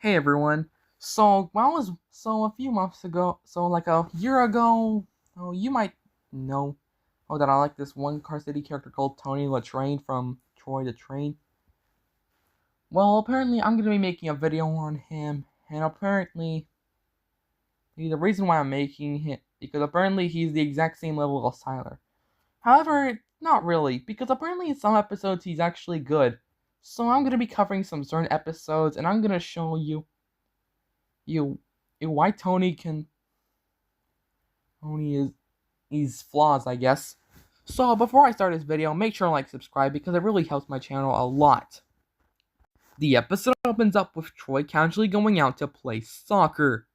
Hey everyone. A few months ago, like a year ago, you might know that I like this one Car City character called Tony LaTrain from Troy the Train. Well, apparently I'm gonna be making a video on him, and apparently the reason why I'm making him because apparently he's the exact same level as Tyler. However, not really, because apparently in some episodes he's actually good. So I'm gonna be covering some certain episodes, and I'm gonna show you why Tony is these flaws, I guess. So before I start this video, make sure to subscribe because it really helps my channel a lot. The episode opens up with Troy casually going out to play soccer.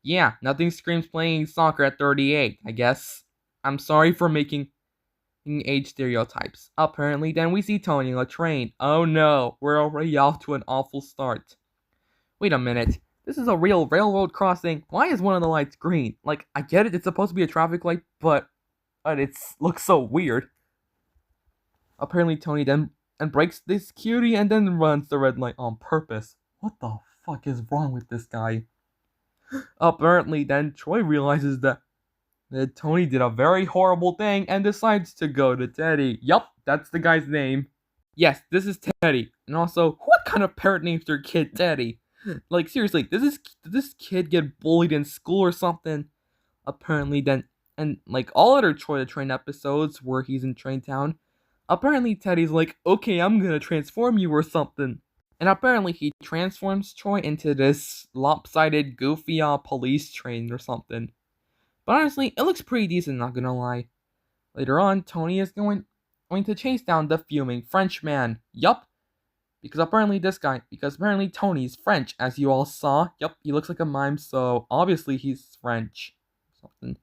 Yeah, nothing screams playing soccer at 38, I guess. I'm sorry for making age stereotypes. Apparently, then we see Tony LaTrain. Oh no, we're already off to an awful start. Wait a minute. This is a real railroad crossing. Why is one of the lights green? I get it, it's supposed to be a traffic light, but it looks so weird. Apparently, Tony then breaks this cutie and then runs the red light on purpose. What the fuck is wrong with this guy? Apparently, then Troy realizes that Tony did a very horrible thing and decides to go to Teddy. Yup, that's the guy's name. Yes, this is Teddy. And also, what kind of parent names their kid Teddy? Seriously, did this kid get bullied in school or something? Apparently, then, and all other Troy the Train episodes where he's in Train Town, apparently Teddy's like, okay, I'm gonna transform you or something. And apparently he transforms Troy into this lopsided, goofy, police train or something. But honestly, it looks pretty decent, not gonna lie. Later on, Tony is going to chase down the fuming Frenchman. Yup. Because apparently Tony's French, as you all saw. Yup, he looks like a mime, so obviously he's French. Something.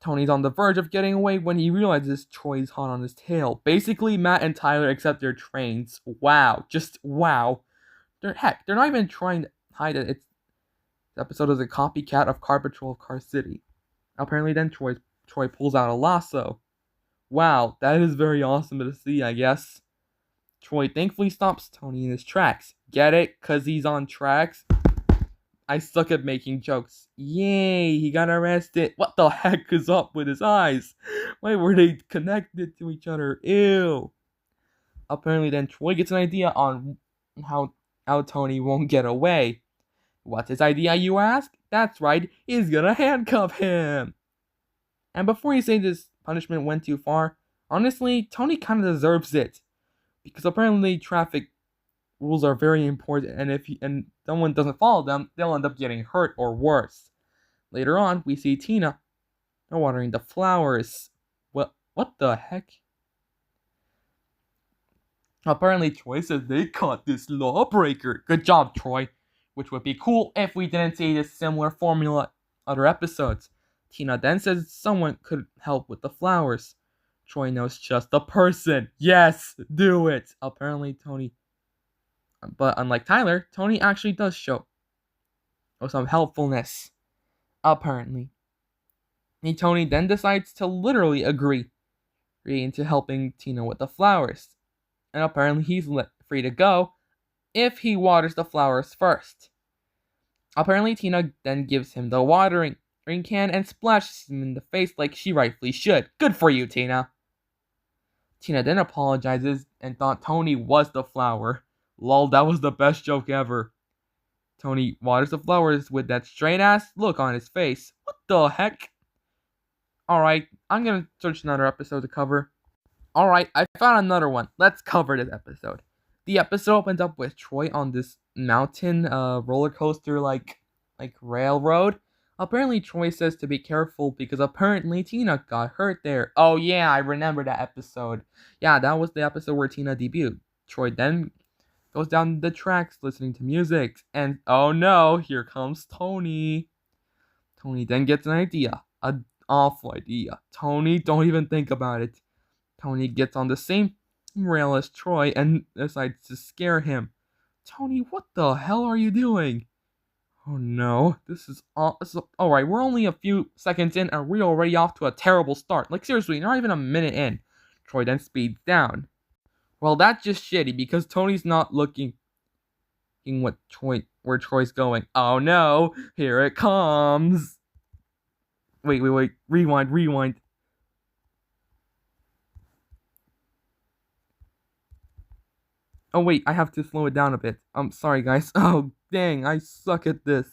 Tony's on the verge of getting away when he realizes Troy's hot on his tail. Basically, Matt and Tyler accept their trains. Wow. Just wow. They're not even trying to hide it. The episode is a copycat of Car Patrol of Car City. Apparently then Troy pulls out a lasso. Wow, that is very awesome to see, I guess. Troy thankfully stops Tony in his tracks. Get it? 'Cause he's on tracks? I suck at making jokes. Yay, he got arrested. What the heck is up with his eyes? Why were they connected to each other? Ew. Apparently then Troy gets an idea on how Tony won't get away. What's his idea, you ask? That's right, he's gonna handcuff him. And before you say this punishment went too far, honestly, Tony kinda deserves it. Because apparently traffic rules are very important, and if someone doesn't follow them, they'll end up getting hurt or worse. Later on, we see Tina watering the flowers. What the heck? Apparently, Troy says they caught this lawbreaker. Good job, Troy. Which would be cool if we didn't see this similar formula other episodes. Tina then says someone could help with the flowers. Troy knows just the person. Yes, do it. Apparently, Tony. But unlike Tyler, Tony actually does show some helpfulness. Apparently. And Tony then decides to literally agree into helping Tina with the flowers. And apparently he's free to go if he waters the flowers first. Apparently Tina then gives him the watering can and splashes him in the face like she rightfully should. Good for you, Tina. Tina then apologizes and thought Tony was the flower. Lol, that was the best joke ever. Tony waters the flowers with that straight-ass look on his face. What the heck? Alright, I'm gonna search another episode to cover. Alright, I found another one. Let's cover this episode. The episode opens up with Troy on this mountain roller coaster like railroad. Apparently Troy says to be careful because apparently Tina got hurt there. Oh yeah, I remember that episode. Yeah, that was the episode where Tina debuted. Troy then goes down the tracks listening to music. And oh no, here comes Tony. Tony then gets an idea. An awful idea. Tony, don't even think about it. Tony gets on the same rail as Troy and decides to scare him. Tony, what the hell are you doing? Oh no, this is alright, we're only a few seconds in and we're already off to a terrible start. Seriously, not even a minute in. Troy then speeds down. Well, that's just shitty because Tony's not looking thinking where Troy's going. Oh no, here it comes. Wait, rewind. Oh wait, I have to slow it down a bit. I'm sorry guys. Oh dang, I suck at this.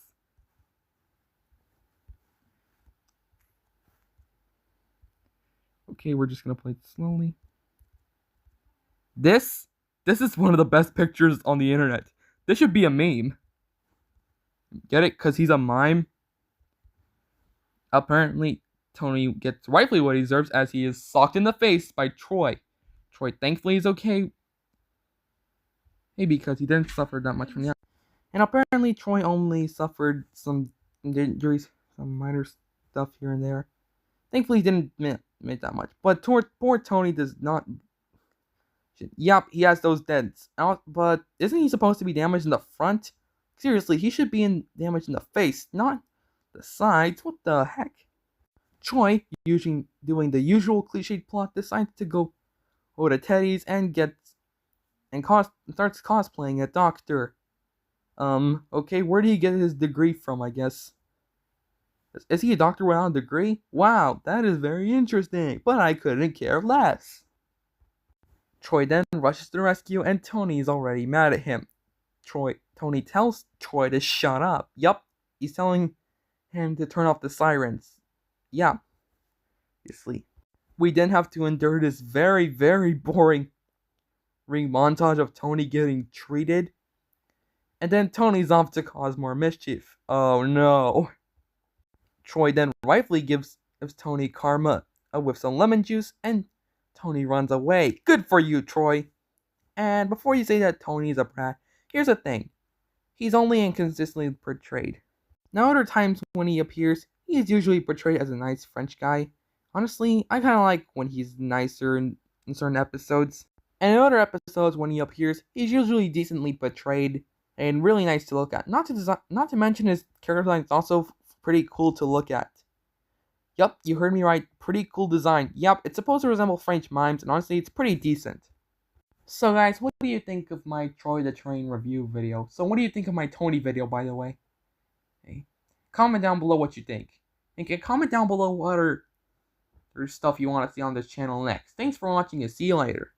Okay, we're just gonna play it slowly. This is one of the best pictures on the internet. This should be a meme. Get it? Because he's a mime. Apparently, Tony gets rightfully what he deserves as he is socked in the face by Troy. Troy thankfully is okay. Maybe because he didn't suffer that much from the. And apparently, Troy only suffered some injuries, some minor stuff here and there. Thankfully, he didn't make that much. But poor Tony does not. Yup, he has those dents. But isn't he supposed to be damaged in the front? Seriously, he should be damaged in the face, not the sides. What the heck? Troy, doing the usual cliched plot, decides to go to Teddy's and starts cosplaying a doctor. Okay, where did he get his degree from, I guess? Is he a doctor without a degree? Wow, that is very interesting, but I couldn't care less. Troy then rushes to the rescue, and Tony is already mad at him. Tony tells Troy to shut up. Yup, he's telling him to turn off the sirens. Yeah, obviously. We then have to endure this very, very boring montage of Tony getting treated. And then Tony's off to cause more mischief. Oh no. Troy then rightfully gives Tony karma with some lemon juice, and Tony runs away. Good for you, Troy. And before you say that Tony's a brat, here's the thing. He's only inconsistently portrayed. Now, other times when he appears, he is usually portrayed as a nice French guy. Honestly, I kind of like when he's nicer in certain episodes. And in other episodes when he appears, he's usually decently portrayed and really nice to look at. Not to mention his character design is also pretty cool to look at. Yup, you heard me right. Pretty cool design. Yup, it's supposed to resemble French mimes, and honestly, it's pretty decent. So guys, what do you think of my Troy the Train review video? So what do you think of my Tony video, by the way? Hey, comment down below what you think. And comment down below what other stuff you want to see on this channel next. Thanks for watching and see you later.